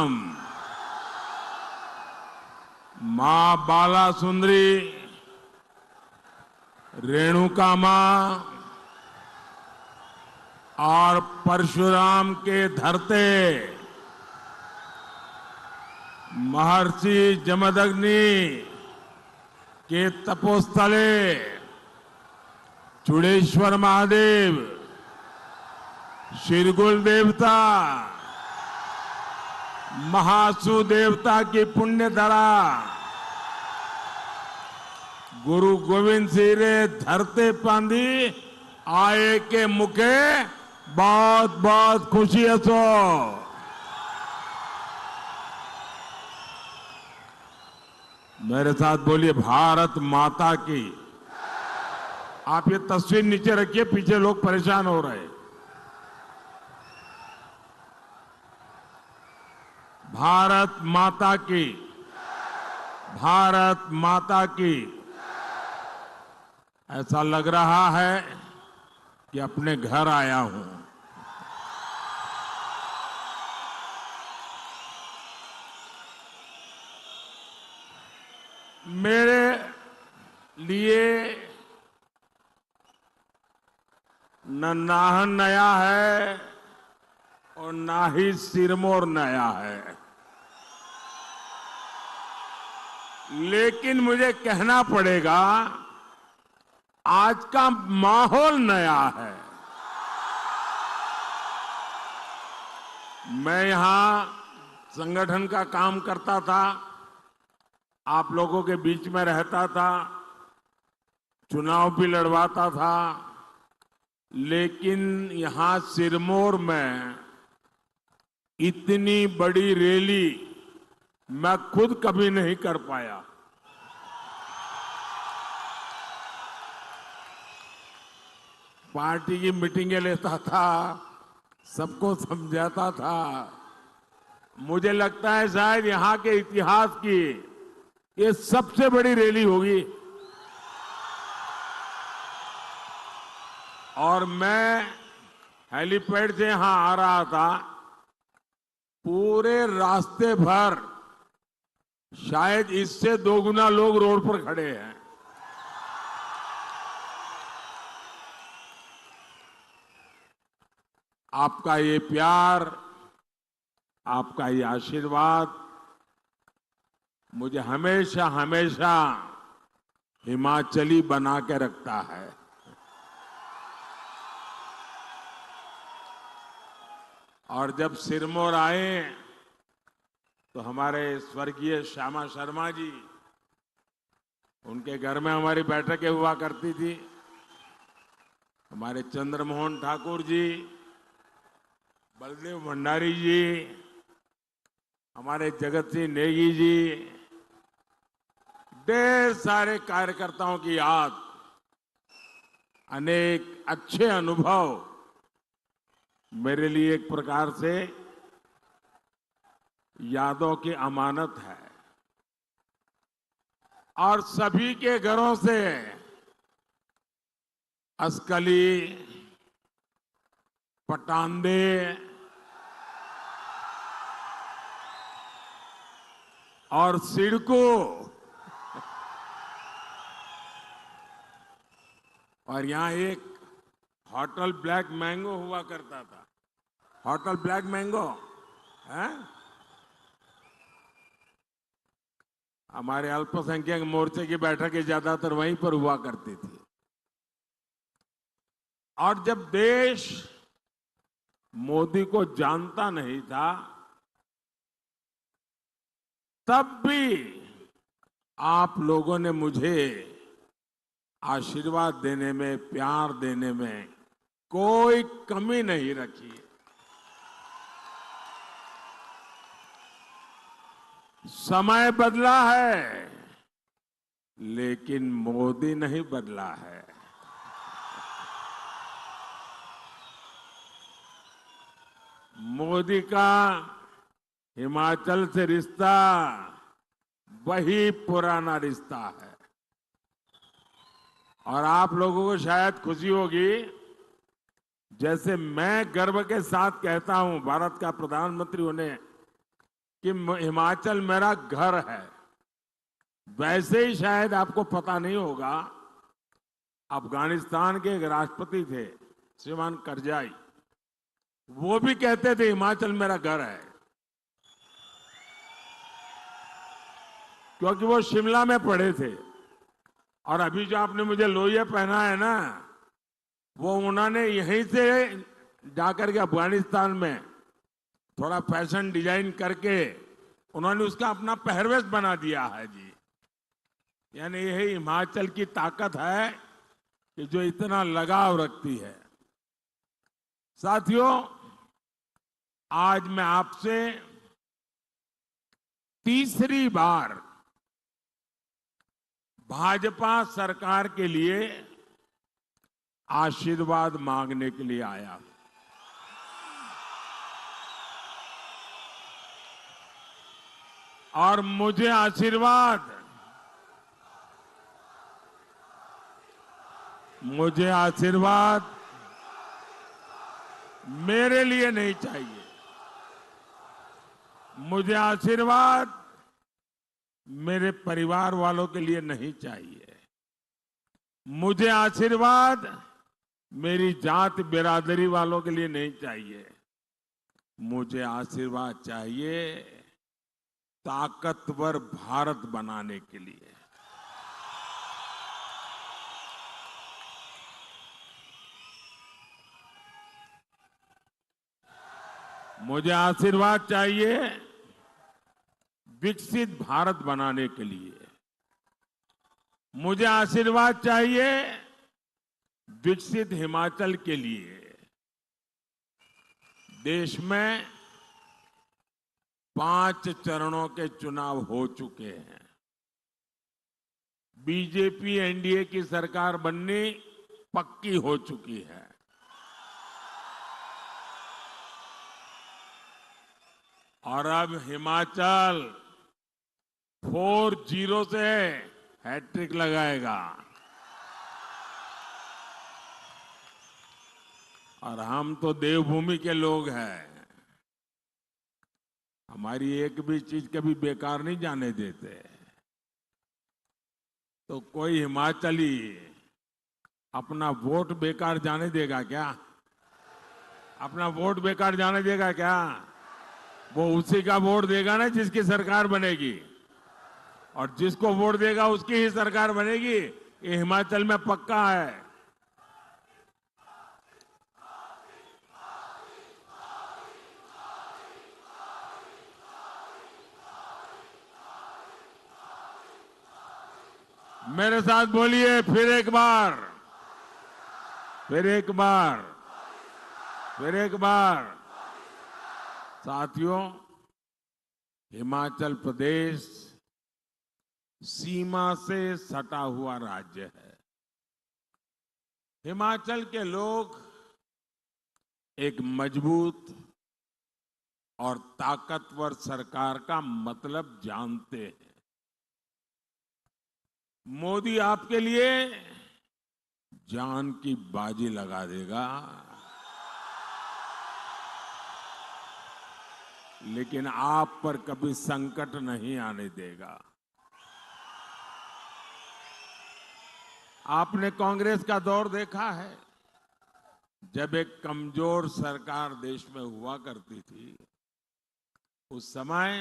धाम, मां बाला सुंदरी, रेणुका मां और परशुराम के धरते महर्षि जमदग्नि के तपोस्थले चूड़ेश्वर महादेव, शिरगुल देवता, महासु देवता की पुण्य धरा गुरु गोविंद सिंह रे धरते पांदी आए के मुखे बहुत बहुत खुशी हसो। मेरे साथ बोलिए भारत माता की। आप ये तस्वीर नीचे रखिए, पीछे लोग परेशान हो रहे हैं। भारत माता की, भारत माता की। ऐसा लग रहा है कि अपने घर आया हूं। मेरे लिए न नाहन नया है और ना ही सिरमौर नया है, लेकिन मुझे कहना पड़ेगा आज का माहौल नया है। मैं यहां संगठन का काम करता था, आप लोगों के बीच में रहता था, चुनाव भी लड़वाता था, लेकिन यहां सिरमौर में इतनी बड़ी रैली मैं खुद कभी नहीं कर पाया। पार्टी की मीटिंगें लेता था, सबको समझाता था। मुझे लगता है शायद यहां के इतिहास की ये सबसे बड़ी रैली होगी। और मैं हेलीपैड से यहां आ रहा था, पूरे रास्ते भर शायद इससे 2 गुना लोग रोड पर खड़े हैं। आपका ये प्यार, आपका ये आशीर्वाद मुझे हमेशा हमेशा हिमाचली बना के रखता है। और जब सिरमौर आए तो हमारे स्वर्गीय श्यामा शर्मा जी, उनके घर में हमारी बैठकें हुआ करती थी। हमारे चंद्रमोहन ठाकुर जी, बलदेव भंडारी जी, हमारे जगत सिंह नेगी जी, ढेर सारे कार्यकर्ताओं की याद, अनेक अच्छे अनुभव मेरे लिए एक प्रकार से यादों की अमानत है। और सभी के घरों से असकली, पटांदे, और सिडको, और यहां एक होटल ब्लैक मैंगो हुआ करता था। होटल ब्लैक मैंगो है, हमारे अल्पसंख्यक मोर्चे की बैठकें ज्यादातर वहीं पर हुआ करती थी। और जब देश मोदी को जानता नहीं था, तब भी आप लोगों ने मुझे आशीर्वाद देने में, प्यार देने में कोई कमी नहीं रखी। समय बदला है, लेकिन मोदी नहीं बदला है। मोदी का हिमाचल से रिश्ता वही पुराना रिश्ता है। और आप लोगों को शायद खुशी होगी, जैसे मैं गर्व के साथ कहता हूं भारत का प्रधानमंत्री होने कि हिमाचल मेरा घर है। वैसे ही शायद आपको पता नहीं होगा, अफगानिस्तान के एक राष्ट्रपति थे श्रीमान करजाई, वो भी कहते थे हिमाचल मेरा घर है, क्योंकि वो शिमला में पढ़े थे। और अभी जो आपने मुझे लोहिया पहना है ना, वो उन्होंने यहीं से जाकर के अफगानिस्तान में थोड़ा फैशन डिजाइन करके उन्होंने उसका अपना पहरवेश बना दिया है जी। यानी यही हिमाचल की ताकत है कि जो इतना लगाव रखती है। साथियों, आज मैं आपसे तीसरी बार भाजपा सरकार के लिए आशीर्वाद मांगने के लिए आया। और मुझे आशीर्वाद मेरे लिए नहीं चाहिए। मुझे आशीर्वाद मेरे परिवार वालों के लिए नहीं चाहिए। मुझे आशीर्वाद मेरी जात बिरादरी वालों के लिए नहीं चाहिए। मुझे आशीर्वाद चाहिए ताकतवर भारत बनाने के लिए। मुझे आशीर्वाद चाहिए विकसित भारत बनाने के लिए। मुझे आशीर्वाद चाहिए विकसित हिमाचल के लिए। देश में 5 चरणों के चुनाव हो चुके हैं। बीजेपी एनडीए की सरकार बननी पक्की हो चुकी है। और अब हिमाचल 4-0 से हैट्रिक लगाएगा। और हम तो देवभूमि के लोग हैं, हमारी एक भी चीज कभी बेकार नहीं जाने देते। तो कोई हिमाचली अपना वोट बेकार जाने देगा क्या? अपना वोट बेकार जाने देगा क्या? वो उसी का वोट देगा ना जिसकी सरकार बनेगी, और जिसको वोट देगा उसकी ही सरकार बनेगी। ये हिमाचल में पक्का है। मेरे साथ बोलिए फिर एक बार, फिर एक बार, फिर एक बार। साथियों, हिमाचल प्रदेश सीमा से सटा हुआ राज्य है। हिमाचल के लोग एक मजबूत और ताकतवर सरकार का मतलब जानते हैं। मोदी आपके लिए जान की बाजी लगा देगा, लेकिन आप पर कभी संकट नहीं आने देगा। आपने कांग्रेस का दौर देखा है, जब एक कमजोर सरकार देश में हुआ करती थी, उस समय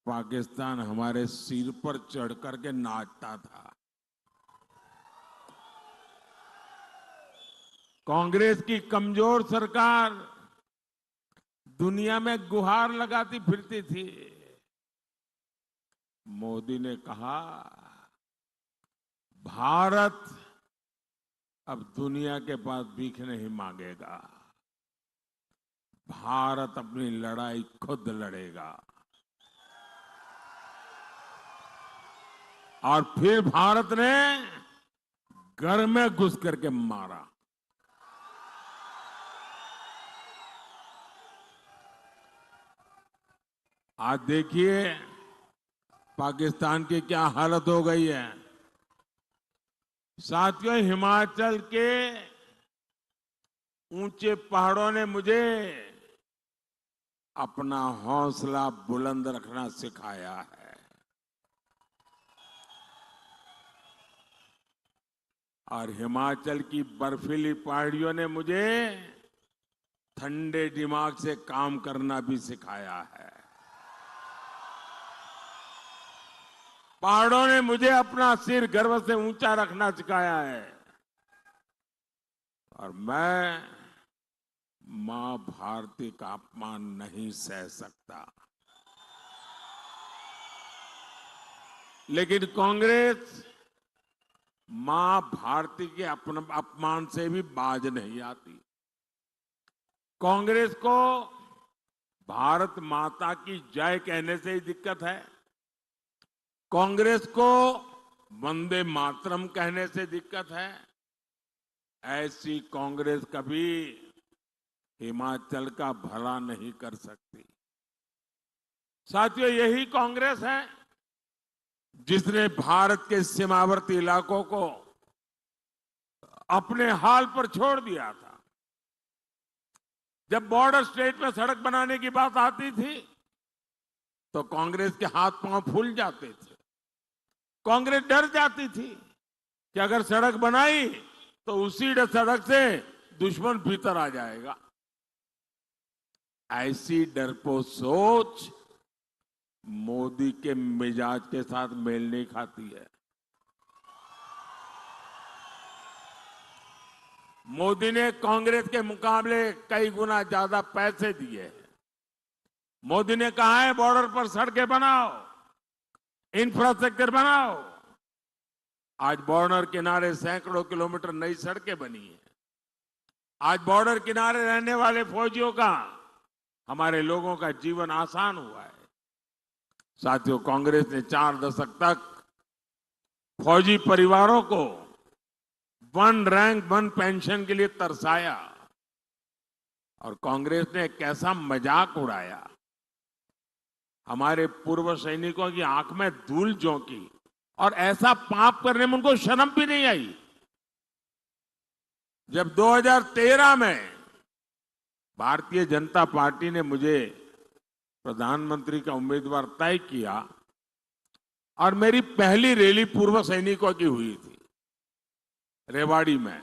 पाकिस्तान हमारे सिर पर चढ़ करके नाचता था। कांग्रेस की कमजोर सरकार दुनिया में गुहार लगाती फिरती थी। मोदी ने कहा, भारत अब दुनिया के पास भीख नहीं मांगेगा, भारत अपनी लड़ाई खुद लड़ेगा। और फिर भारत ने घर में घुस करके मारा। आज देखिए पाकिस्तान की क्या हालत हो गई है। साथियों, हिमाचल के ऊंचे पहाड़ों ने मुझे अपना हौसला बुलंद रखना सिखाया है। और हिमाचल की बर्फीली पहाड़ियों ने मुझे ठंडे दिमाग से काम करना भी सिखाया है। पहाड़ों ने मुझे अपना सिर गर्व से ऊंचा रखना सिखाया है। और मैं मां भारती का अपमान नहीं सह सकता। लेकिन कांग्रेस मां भारती के अपमान से भी बाज नहीं आती। कांग्रेस को भारत माता की जय कहने से ही दिक्कत है। कांग्रेस को वंदे मातरम कहने से दिक्कत है। ऐसी कांग्रेस कभी हिमाचल का भला नहीं कर सकती। साथियों, यही कांग्रेस है जिसने भारत के सीमावर्ती इलाकों को अपने हाल पर छोड़ दिया था। जब बॉर्डर स्टेट में सड़क बनाने की बात आती थी तो कांग्रेस के हाथ पांव फूल जाते थे। कांग्रेस डर जाती थी कि अगर सड़क बनाई तो उसी सड़क से दुश्मन भीतर आ जाएगा। ऐसी डरपोक सोच मोदी के मिजाज के साथ मेल नहीं खाती है। मोदी ने कांग्रेस के मुकाबले कई गुना ज्यादा पैसे दिए हैं। मोदी ने कहा है बॉर्डर पर सड़कें बनाओ, इंफ्रास्ट्रक्चर बनाओ। आज बॉर्डर किनारे सैकड़ों किलोमीटर नई सड़कें बनी है। आज बॉर्डर किनारे रहने वाले फौजियों का, हमारे लोगों का जीवन आसान हुआ है। साथियों, कांग्रेस ने 4 दशक तक फौजी परिवारों को 1 रैंक 1 पेंशन के लिए तरसाया और कांग्रेस ने कैसा मजाक उड़ाया। हमारे पूर्व सैनिकों की आंख में धूल झोंकी और ऐसा पाप करने में उनको शर्म भी नहीं आई। जब 2013 में भारतीय जनता पार्टी ने मुझे प्रधानमंत्री का उम्मीदवार तय किया और मेरी पहली रैली पूर्व सैनिकों की हुई थी रेवाड़ी में।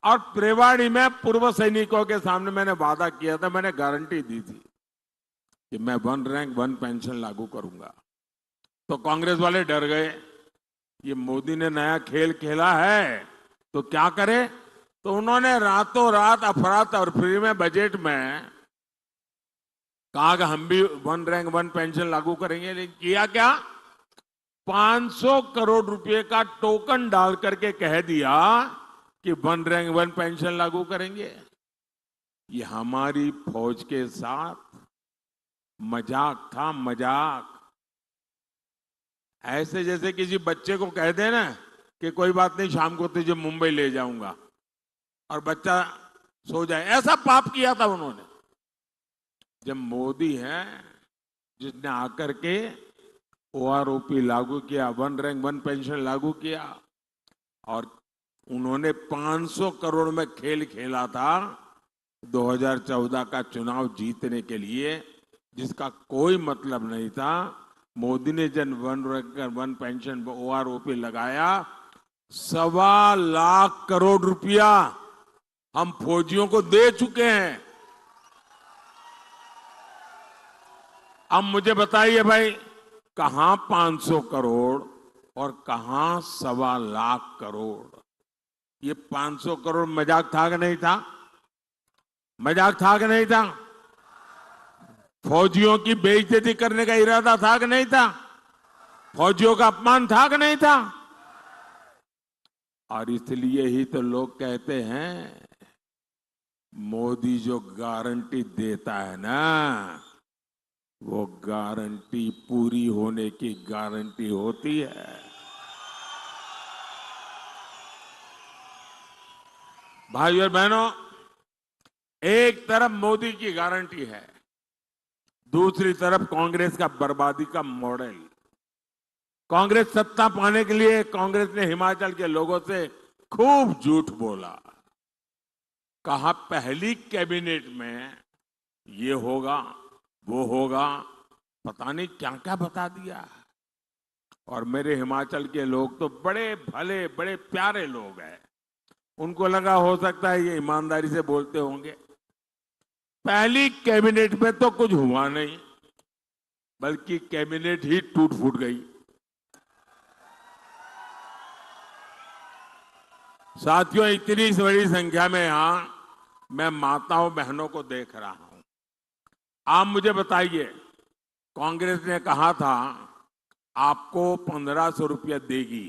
और रेवाड़ी में पूर्व सैनिकों के सामने मैंने वादा किया था, मैंने गारंटी दी थी कि मैं 1 रैंक 1 पेंशन लागू करूंगा। तो कांग्रेस वाले डर गए, ये मोदी ने नया खेल खेला है तो क्या करे। तो उन्होंने रातों रात अफरा तफरी में बजट में कहा कि हम भी 1 रैंक 1 पेंशन लागू करेंगे। लेकिन किया क्या, 500 करोड़ रुपए का टोकन डाल करके कह दिया कि 1 रैंक 1 पेंशन लागू करेंगे। ये हमारी फौज के साथ मजाक था, मजाक। ऐसे जैसे किसी बच्चे को कह दे ना कि कोई बात नहीं, शाम को तुझे मुंबई ले जाऊंगा और बच्चा सो जाए। ऐसा पाप किया था उन्होंने। जब मोदी है जिसने आकर के ओआरओपी लागू किया, 1 रैंक 1 पेंशन लागू किया और उन्होंने 500 करोड़ में खेल खेला था 2014 का चुनाव जीतने के लिए, जिसका कोई मतलब नहीं था। मोदी ने जब 1 रैंक 1 पेंशन ओआरओपी लगाया, 1.25 लाख करोड़ रुपया हम फौजियों को दे चुके हैं। अब मुझे बताइए भाई, कहां 500 करोड़ और कहां 1.25 लाख करोड़। ये 500 करोड़ मजाक था कि नहीं था? मजाक था कि नहीं था? फौजियों की बेइज्जती करने का इरादा था कि नहीं था? फौजियों का अपमान था कि नहीं था? और इसलिए ही तो लोग कहते हैं मोदी जो गारंटी देता है ना, वो गारंटी पूरी होने की गारंटी होती है। भाइयों और बहनों, एक तरफ मोदी की गारंटी है, दूसरी तरफ कांग्रेस का बर्बादी का मॉडल। कांग्रेस सत्ता पाने के लिए कांग्रेस ने हिमाचल के लोगों से खूब झूठ बोला। कहा पहली कैबिनेट में ये होगा, वो होगा, पता नहीं क्या क्या बता दिया। और मेरे हिमाचल के लोग तो बड़े भले, बड़े प्यारे लोग हैं। उनको लगा हो सकता है ये ईमानदारी से बोलते होंगे। पहली कैबिनेट में तो कुछ हुआ नहीं, बल्कि कैबिनेट ही टूट फूट गई। साथियों, इतनी बड़ी संख्या में यहां मैं माताओं बहनों को देख रहा हूं। आप मुझे बताइए, कांग्रेस ने कहा था आपको 1500 रुपया देगी,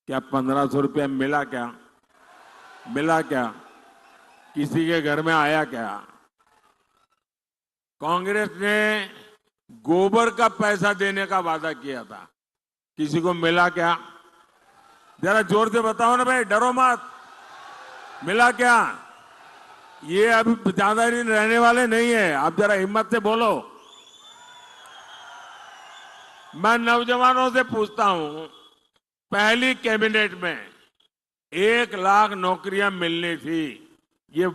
क्या 1500 रुपया मिला क्या? मिला क्या? किसी के घर में आया क्या? कांग्रेस ने गोबर का पैसा देने का वादा किया था, किसी को मिला क्या? जरा जोर से बताओ ना भाई, डरो मत। मिला क्या? ये अभी ज्यादा दिन रहने वाले नहीं है, आप जरा हिम्मत से बोलो। मैं नौजवानों से पूछता हूं, पहली कैबिनेट में 1 लाख नौकरियां मिलनी थी, ये